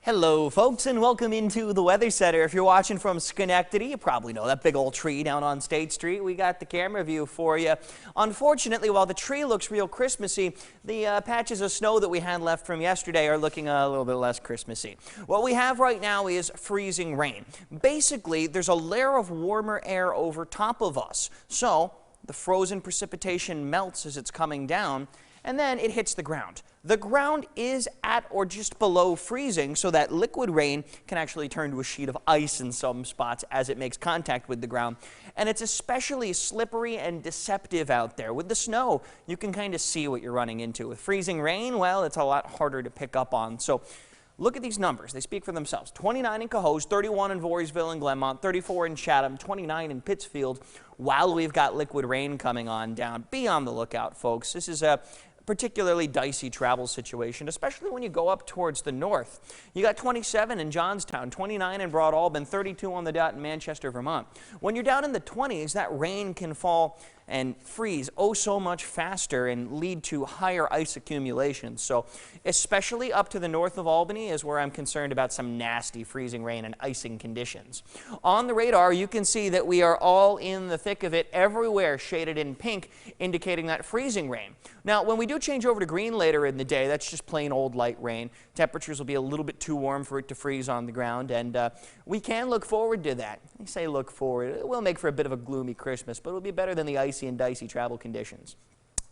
Hello folks, and welcome into the Weather Center. If you're watching from Schenectady, you probably know that big old tree down on State Street. We got the camera view for you. Unfortunately, while the tree looks real Christmassy, the patches of snow that we had left from yesterday are looking a little bit less Christmassy. What we have right now is freezing rain. Basically, there's a layer of warmer air over top of us. So the frozen precipitation melts as it's coming down, and then it hits the ground. The ground is at or just below freezing, so that liquid rain can actually turn to a sheet of ice in some spots as it makes contact with the ground. And it's especially slippery and deceptive out there. With the snow, you can kind of see what you're running into. With freezing rain, well, it's a lot harder to pick up on. So look at these numbers. They speak for themselves. 29 in Cohoes, 31 in Voorheesville and Glenmont, 34 in Chatham, 29 in Pittsfield, while we've got liquid rain coming on down. Be on the lookout, folks. This is a particularly dicey travel situation, especially when you go up towards the north. You got 27 in Johnstown, 29 in Broad Alban, 32 on the dot in Manchester, Vermont. When you're down in the 20s, that rain can fall and freeze oh so much faster and lead to higher ice accumulation. So especially up to the north of Albany is where I'm concerned about some nasty freezing rain and icing conditions. On the radar, you can see that we are all in the thick of it everywhere, shaded in pink, indicating that freezing rain. Now, when we do change over to green later in the day, that's just plain old light rain. Temperatures will be a little bit too warm for it to freeze on the ground, and we can look forward to that. I say look forward. It will make for a bit of a gloomy Christmas, but it'll be better than the icy and dicey travel conditions.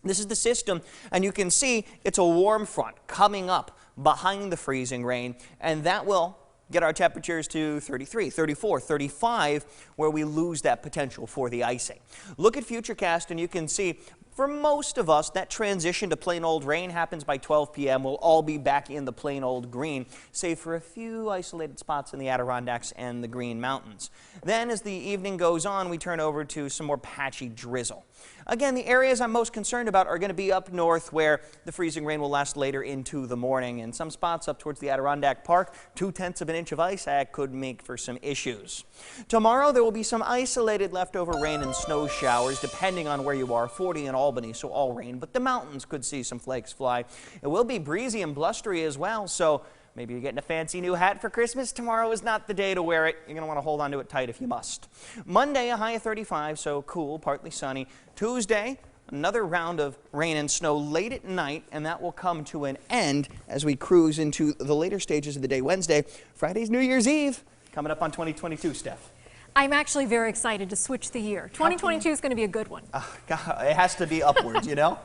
This is the system, and you can see it's a warm front coming up behind the freezing rain, and that will get our temperatures to 33, 34, 35, where we lose that potential for the icing. Look at Futurecast, and you can see for most of us, that transition to plain old rain happens by 12 p.m. We'll all be back in the plain old green, save for a few isolated spots in the Adirondacks and the Green Mountains. Then, as the evening goes on, we turn over to some more patchy drizzle. Again, the areas I'm most concerned about are going to be up north, where the freezing rain will last later into the morning. And some spots up towards the Adirondack Park, 2/10 of an inch of ice, that could make for some issues. Tomorrow, there will be some isolated leftover rain and snow showers, depending on where you are. 40 in Albany, so all rain, but the mountains could see some flakes fly. It will be breezy and blustery as well, so maybe you're getting a fancy new hat for Christmas. Tomorrow is not the day to wear it. You're going to want to hold on to it tight if you must. Monday, a high of 35, so cool, partly sunny. Tuesday, another round of rain and snow late at night, and that will come to an end as we cruise into the later stages of the day. Wednesday, Friday's New Year's Eve, coming up on 2022, Steph. I'm actually very excited to switch the year. 2022 is going to be a good one. God, it has to be upwards, you know?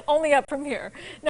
Only up from here.